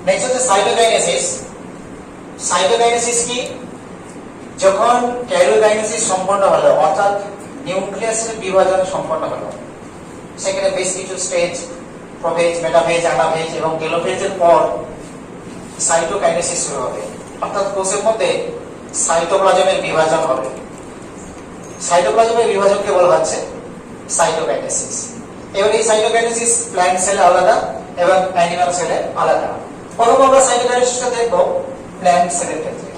Next হচ্ছে cytokinesis. Cytokinesis কি? যখন ক্যারিওকাইনেসিস সম্পন্ন হলো, অর্থাৎ নিউক্লিয়াসের বিভাজন সম্পন্ন হলো, সেখানে বেশ কিছু স্টেজ, প্রোফেজ, মেটাফেজ, অ্যানাফেজ এবং টেলোফেজের পর সাইটোকাইনেসিস শুরু হবে, অর্থাৎ কোষের মধ্যে সাইটোপ্লাজমের বিভাজন হবে। সাইটোপ্লাজমের বিভাজনকে বলা হচ্ছে সাইটোকাইনেসিস। এবার এই সাইটোকাইনেসিস প্ল্যান্ট সেলে আলাদা এবং অ্যানিমাল সেলে আলাদা। প্রথম আমরা সাইটোকাইনেসিসটা দেখব প্ল্যান্ট সেলের ক্ষেত্রে।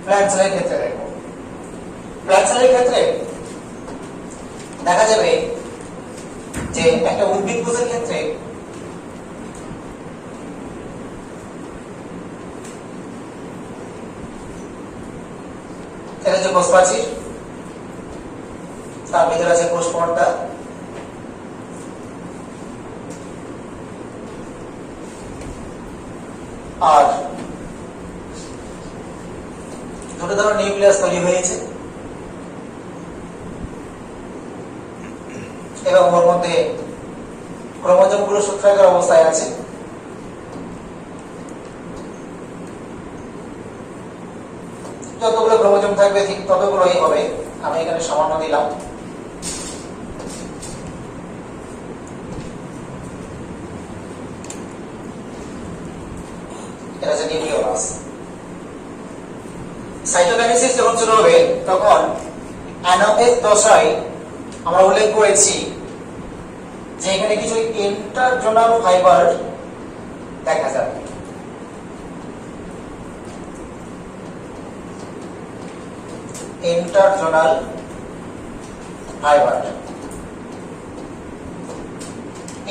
প্ল্যান্ট সেলের ক্ষেত্রে দেখব। প্ল্যান্ট সেলের ক্ষেত্রে দেখা যাবে যে একটা উদ্ভিদ কোষের ক্ষেত্রে এটা হচ্ছে কোষ প্রাচীর, তার ভিতরে আছে কোষ পর্দা, আর দুটো ধরনের নিউক্লিয়াস তৈরি হয়েছে এবং ওর মধ্যে ক্রোমোজোম গুলো সূত্রাকার অবস্থায় আছে। যতগুলো ক্রোমোজোম থাকবে ঠিক ততগুলোই হবে। আমি এখানে সামান্য দিলাম। এটা হচ্ছে নিউক্লিয়াস। সাইটোকাইনেসিস যখন শুরু হবে তখন অ্যানাফেজ দশায় আমরা উল্লেখ করেছি যে এখানে কিছু ইন্টারজোনাল ফাইবার দেখা যাবে। Interzonal fibre,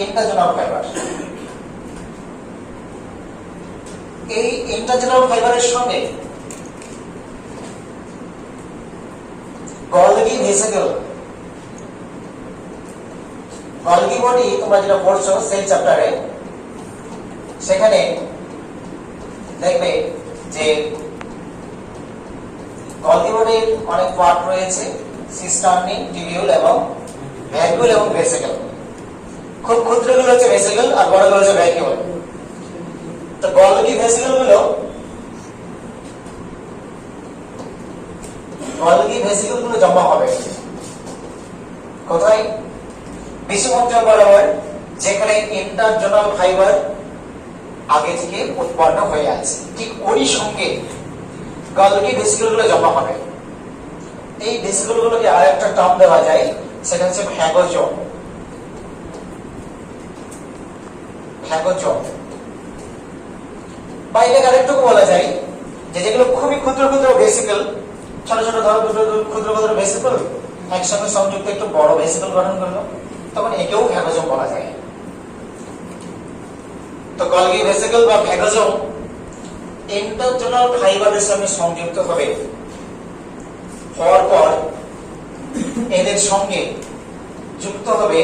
interzonal fibre. এই ইন্টারজোনাল ফাইবারের সঙ্গে গলগি ভেসিকল, গলগি বডি তোমরা যেটা পড়ছো সেল চ্যাপ্টারে, সেখানে দেখবে যে গলগি বডির অনেক পার্ট রয়েছে, সিস্টার্নি, টিবিউল এবং ভ্যাকুল এবং ভেসিকল। খুব ক্ষুদ্রগুলো হচ্ছে ভেসিকল আর বড়গুলো হচ্ছে ভ্যাকুল। তো গলগি ভেসিকল গুলো, গলগি ভেসিকল গুলো জমা হবে কোথায়? বিষুমধ্য বরাবর, যেখানে ইন্টারজোনাল ফাইবার আগে থেকে উৎপন্ন হয়ে আছে, ঠিক ওরই সঙ্গে গলগি ভেসিকল গুলো জমা হবে। এই ভেসিকল গুলোকে আর একটা টার্ম দেওয়া যায়, সেটা হচ্ছে ফ্যাগোজোম। ফ্যাগোজোম বা এটাকে আরেকটুকু বলা যায় যে যেগুলো খুবই ক্ষুদ্র ক্ষুদ্র ভেসিকল, ছোট ছোট ক্ষুদ্র ক্ষুদ্র ভেসিকল একসঙ্গে সংযুক্ত একটু বড় ভেসিকল গঠন করলো, তখন একেও ফ্যাগোজোম বলা যায়। তো গলগি ভেসিকল বা ফ্যাগোজোম ইন্টারজোনাল ফাইবারের সঙ্গে সংযুক্ত হবে, হওয়ার পর এদের সঙ্গে যুক্ত হবে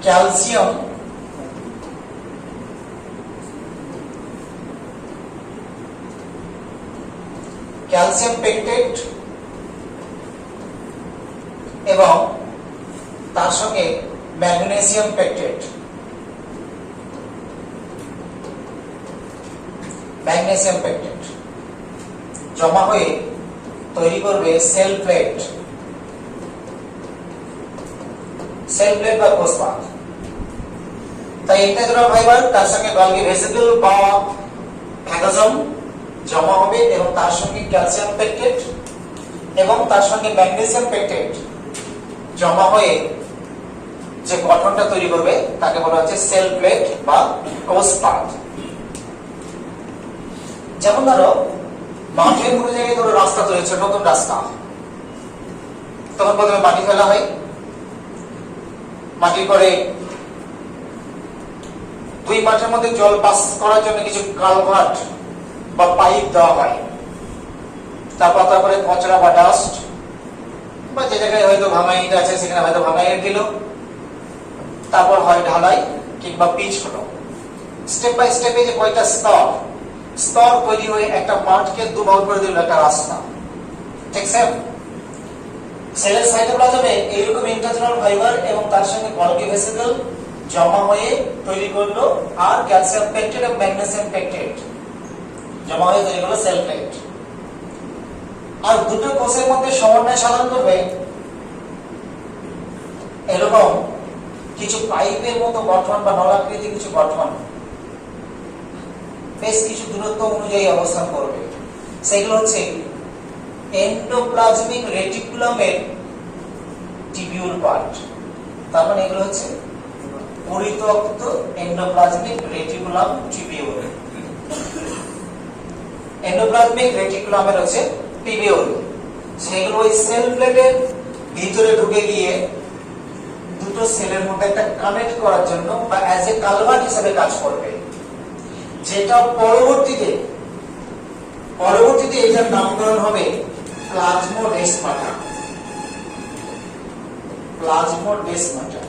ক্যালসিয়াম পেকটেট এবং তার সঙ্গে ম্যাগনেসিয়াম পেকটেট। ম্যাগনেসিয়াম পেকটেট জমা হয়ে তৈরি করবে সেল প্লেট, সেল প্লেট বা কোষপাত। তাই ইন্টারজোনাল ফাইবার তার সঙ্গে গলগি ভেসিকল বা ফ্যাগোজোম জমা হবে এবং তার সঙ্গে ক্যালসিয়াম পেকটেট এবং তার সঙ্গে ম্যাগনেসিয়াম পেকটেট জমা হয়ে যে গঠনটা তৈরি করবে তাকে বলা হচ্ছে সেল প্লেট বা কোষপাত। যেমন ধরো মাঠের কোনো জায়গায় ধরো রাস্তা তৈরি হচ্ছে, নতুন রাস্তা, তখন প্রথমে মাটি ফেলা হয়, মাটির পরে দুই মাঠের মধ্যে জল পাস করার জন্য কিছু কালভার্ট বা পাইপ দেওয়া হয়, তারপরে পচড়া বা ডাস্ট বা যে জায়গায় হয়তো ভাঙা ইট আছে সেখানে হয়তো ভাঙা ইট দিল, তারপর হয় ঢালাই কিংবা পিচ হলো। স্টেপ বাই স্টেপে যে কয়টা স্তর, স্তর তৈরি হয়ে একটা পার্টকে দুভাগ করে দিল, একটা রাস্তা। ঠিক স্যার, সেলের সাইটোপ্লাজমে এইরকম ইন্টারনাল ফাইবার এবং তার সঙ্গে গলগি ভেসিকল জমা হয়ে তৈরি করলো আর ক্যালসিয়াম পেকটেট এবং ম্যাগনেসিয়াম পেকটেট জমা হয়ে তৈরি করলো সেল প্লেট। আর দুটো কোষের মধ্যে সমন্বয় সাধন করবে এরকম কিছু পাইপের মতো গঠন বা নলাকৃতি কিছু গঠন বেশ কিছু দূরত্ব অনুযায়ী অবস্থান করবে। সেগুলো হচ্ছে এন্ডোপ্লাজমিক রেটিকুলামের টিবিউল পার্ট। তার মানে এগুলো হচ্ছে পরিত্যক্ত এন্ডোপ্লাজমিক রেটিকুলাম টিবিউল। এন্ডোপ্লাজমিক রেটিকুলামের হচ্ছে টিবিউল, সেগুলো ওই সেল প্লেটের ভিতরে ঢুকে গিয়ে দুটো সেলের মধ্যে একটা কানেক্ট করার জন্য বা অ্যাজ এ কালভার্ট হিসেবে কাজ করবে, যেটা পরবর্তীতে এটার নামকরণ হবে প্লাজমোডেসমাটা। প্লাজমোডেসমাটা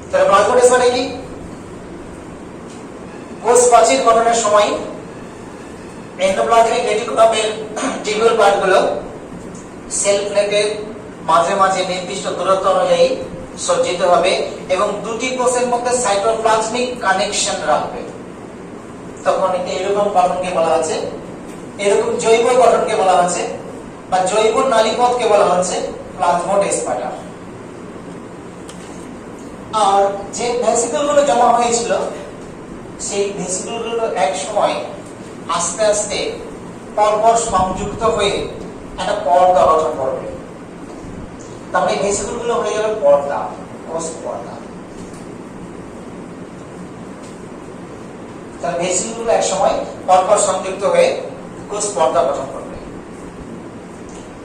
তাহলে প্লাজমোডেসমাটা কি? কোষ প্রাচীর গঠনের সময় এন্ডোপ্লাজমিক রেটিকুলামের টিবিউল পার্টগুলো সেল প্লেটের মাঝে মাঝে নির্দিষ্ট দূরত্ব অনুযায়ী সজ্জিত হবে এবং দুটি কোষের মধ্যে সাইটোপ্লাজমিক কানেকশন রাখবে। তখন এরকম গঠনকে বলা হচ্ছে, এরকম জৈব গঠনকে বলা হচ্ছে বা জৈব নালীপথকে বলা হচ্ছে প্লাজমোডেসমাটা। আর যে ভেসিকলগুলো জমা হয়েছিল সেই ভেসিকলগুলো এক সময় আস্তে আস্তে পরপর সংযুক্ত হয়ে একটা পর্দা গঠন করবে। তাহলে এই ভেসিকলগুলো হয়ে যাবে পর্দা, কোষ পর্দা। তাহলে ভেসিকলগুলো এক সময় পরপর সংযুক্ত হয়ে কোষ পর্দা গঠন করবে।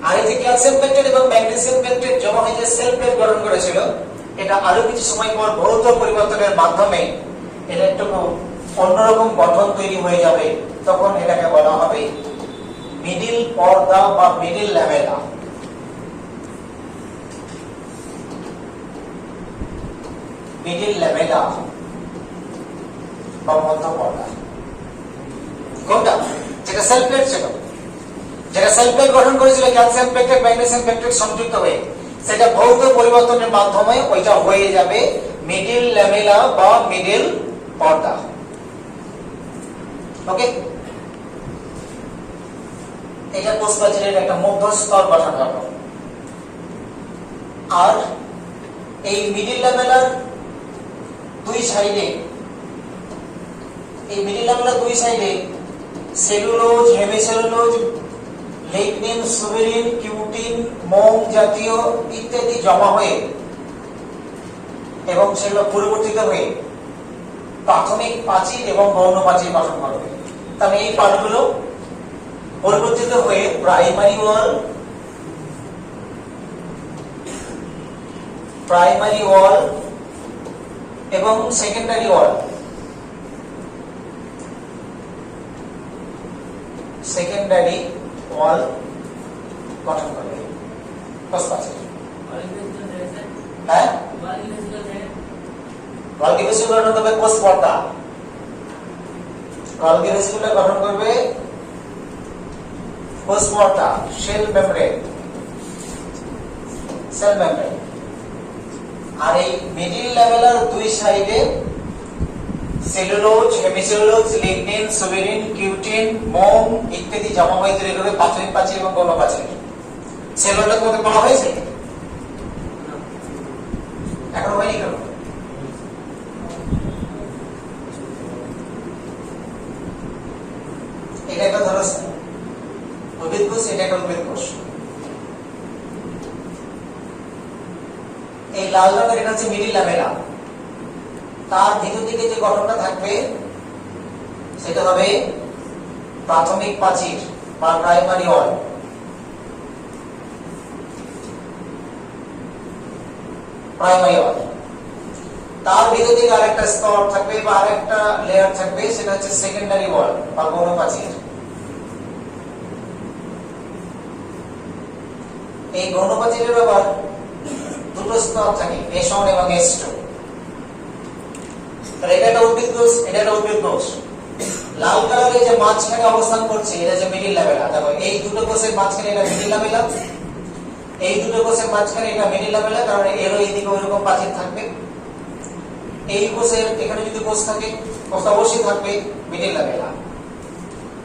আর এই যে ক্যালসিয়াম পেকটেট এবং ম্যাগনেসিয়াম পেকটেট জমা হয়ে যে সেল প্লেট গঠন করেছিল, এটা আরো কিছু সময় পর ভৌত পরিবর্তনের মাধ্যমে এটা একটু অন্যরকম গঠন তৈরি হয়ে যাবে। তখন এটাকে বলা হবে মিডিল পর্দা বা মিডিল ল্যামেলা। মিডিল ল্যামেলা বা মধ্য পর্দা কোনটা? যেটা সেল প্লেট ছিল, যেটা সেল প্লেট গঠন করেছিল ক্যালসিয়াম পেকটেট ম্যাগনেসিয়াম পেকটেট সংযুক্ত হয়ে, সেটা ভৌত পরিবর্তনের মাধ্যমে ওইটা হয়ে যাবে মিডিল ল্যামেলা বা মিডিল পর্দা। ওকে, এটা কোষ প্রাচীরের একটা মধ্যস্তর গঠন হলো। আর এই মিডিল ল্যামেলার দুই সাইডে cellulose, hemicellulose, lignin, suberin, cutin, মোম জাতীয় ইত্যাদি জমা হয়ে এবং সেগুলো পরিবর্তিত হয়ে প্রাথমিক প্রাচীর এবং গৌণ প্রাচীর গঠন করবে। তাহলে এই পার্টগুলো পরিবর্তিত হয়ে প্রাইমারি ওয়াল এবং সেকেন্ডারি ওয়াল গঠন করবে কোষ প্রাচীর। হ্যাঁ, গলগি ভেসিকল গঠন করবে কোষ পর্দা। গলগি ভেসিকল গঠন করবে কোষ পর্দা, সেল মেমব্রেন। আর এই মিডিল ল্যামেলার দুই সাইডে cellulose, hemicellulose, lignin, suberin, cutin, মোম ইত্যাদি জমা হয়ে তৈরি করবে প্রাথমিক প্রাচীর এবং গৌণ প্রাচীর। সেলুলোজটা তোমাদের বলা হয়েছে? এখন হয়নি কেন? এটা একটা ধরো উদ্ভিদ কোষ, এটা একটা উদ্ভিদ কোষ। এই লাল রঙের এটা হচ্ছে মিডিল ল্যামেলা। তার ভিতর দিকে যে গঠনটা থাকবে সেটা হবে প্রাথমিক প্রাচীর বা প্রাইমারি ওয়াল। তার ভিতর দিকে আরেকটা স্তর থাকবে বা আরেকটা লেয়ার থাকবে, সেটা হচ্ছে সেকেন্ডারি ওয়াল বা গৌণ প্রাচীর। এই গৌণ প্রাচীরের ব্যাপার দুটো স্তর থাকে, S1 এবং S2। তাহলে এটা একটা উদ্ভিদ কোষ, এটা একটা উদ্ভিদ কোষ। লাল কালারে যে মাঝখানে অবস্থান করছে এটা যে মিডিল ল্যামেলা। দেখো এই দুটো কোষের মাঝখানে এটা মিডিল ল্যামেলা, এই দুটো কোষের মাঝখানে এটা মিডিল ল্যামেলা, কারণ এরও এইদিকে ওইরকম প্রাচীর থাকবে। এই কোষের এখানে যদি কোষ থাকে, কোষ অবশ্যই থাকবে মিডিল ল্যামেলা।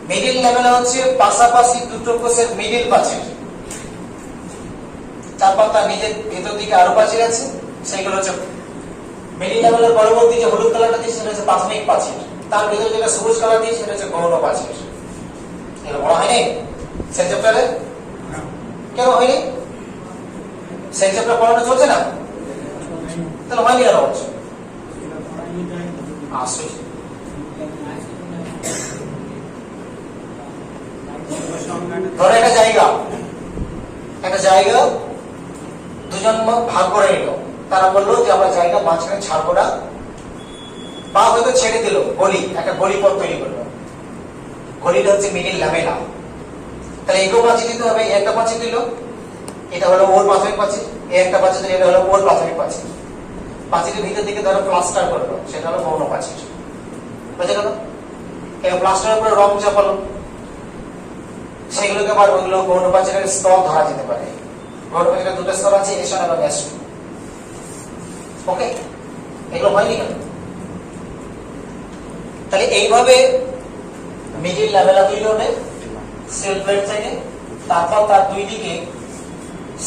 মিডিল ল্যামেলা হচ্ছে পাশাপাশি দুটো কোষের মিডিল প্রাচীর। তারপর তার নিজের ভেতর দিকে আরো প্রাচীর আছে, সেইগুলো হচ্ছে মিডিল ল্যামেলার পরবর্তী যে হলুদ কালারটা দিয়েছে সেটা হচ্ছে প্রাথমিক প্রাচীর। তার ভেতরে যেটা সবুজ কালার দিয়েছে সেটা হচ্ছে গৌণ প্রাচীর। এগুলো বলা হয়নি সেল চ্যাপ্টারে? কেন হয়নি? সেল চ্যাপ্টার পড়ানো চলছে না? তাহলে হয়নি কেন হচ্ছে? আসলে ধরো একটা জায়গা দুজন ভাগ করে নিল, তারা বললো যে আমরা জায়গা মাঝখানে ছাড়বো না, বা হয়তো ছেড়ে দিল, গলি, একটা গলিপথ তৈরি করলো। গলিটা হচ্ছে মিডিল ল্যামেলা। তাহলে একেও প্রাচীর দিতে হবে, একটা প্রাচীর দিল, এটা হলো ওর প্রাথমিক প্রাচীর, এই একটা প্রাচীর দিলে এটা হলো ওর প্রাথমিক প্রাচীর। প্রাচীরের ভিতর দিকে ধরো প্লাস্টার করলো, সেটা হলো গৌণ প্রাচীর। বুঝে গেল? এবার প্লাস্টারের উপরে রং চাপালো, সেগুলোকে আবার ওইগুলো গৌণ প্রাচীরের স্তর ধরা যেতে পারে। গৌণ প্রাচীরের দুটো স্তর আছে, এসন এবং এস। ওকে, এগুলো হয়নি কেন? তাহলে এইভাবে মিডিল ল্যামেলা তৈরি হবে সেল প্লেট সাইডে, তারপর তার দুই দিকে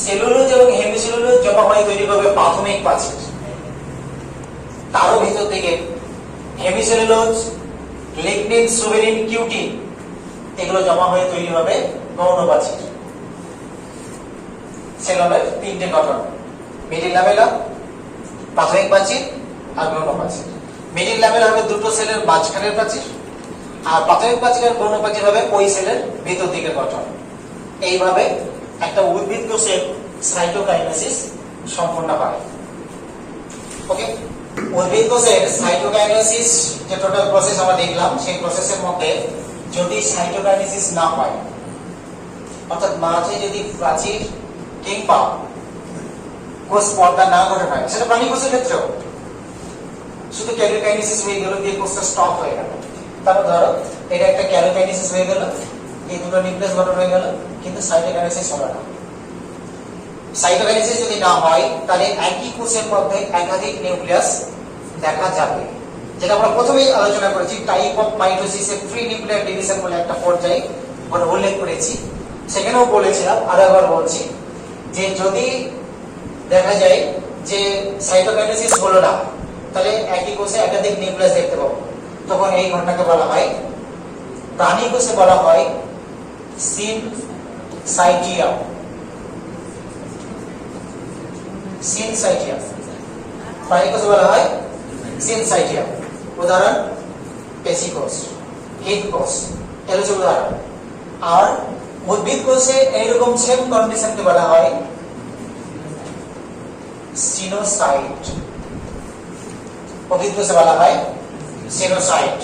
সেলুলোজ এবং হেমিসেলুলোজ জমা হয়ে তৈরি করবে প্রাথমিক প্রাচীর। তারও ভিতর থেকে হেমিসেলুলোজ, লিগনিন, সুবেরিন, কিউটিন এগুলো জমা হয়ে তৈরি হবে গৌণ প্রাচীর। সেলুলোজের তিনটে গঠন: মিডিল ল্যামেলা, প্রাথমিক প্রাচীর আর গৌণ প্রাচীর। মিডিল ল্যামেলা হবে দুটো সেলের মাঝখানের প্রাচীর, আর প্রাথমিক প্রাচীরের গৌণ প্রাচীর হবে ওই সেলের ভিতর দিকের গঠন। এইভাবে একটা উদ্ভিদ কোষের সাইটোকাইনেসিস সম্পন্ন হয়। ওকে, উদ্ভিদ কোষের সাইটোকাইনেসিস যে টোটাল প্রসেস আমরা দেখলাম, সেই প্রসেসের মধ্যে যদি সাইটোকাইনেসিস না হয়, অর্থাৎ মাঝে যদি প্রাচীর কিংবা কোষ পর্দা না ঘটে হয়, সেটা প্রাণী কোষের ক্ষেত্রেও শুধু ক্যারিওকাইনেসিস হয়ে গেল, দিয়ে কোষটা স্টপ হয়ে গেল। তারপর ধরো এটা একটা ক্যারিওকাইনেসিস হয়ে গেল, এই দুটো নিউক্লিয়াস গঠন হয়ে গেল, কিন্তু সাইটোকাইনেসিস হলো না। সাইটোকাইনেসিস যদি না হয় তাহলে একই কোষের মধ্যে একাধিক নিউক্লিয়াস দেখা যাবে, যেটা আমরা প্রথমেই আলোচনা করেছি। টাইপ অফ মাইটোসিসের প্রি নিউক্লিয়ার ডিভিশন বলে একটা পর্যায়ে আমরা উল্লেখ করেছি। সেখানেও বলেছিলাম, আর একবার বলছি, যে যদি দেখা যায় যে সাইটোকাইনেসিস হলো না, তাহলে একই কোষে একাধিক নিউক্লিয়াস দেখতে পাবো। তখন এই ঘটনাকে বলা হয়, প্রাণী কোষে বলা হয় সিনসাইটিয়া। সিনসাইটিয়া প্রাণী কোষে বলা হয় সিনসাইটিয়া। উদাহরণ পেশি কোষ, হৃদ কোষ, এর হচ্ছে উদাহরণ। আর উদ্ভিদ কোষে এইরকম সেম কন্ডিশনকে বলা হয় সিনোসাইট। উদ্ভিদ কোষে বলা হয় সিনোসাইট।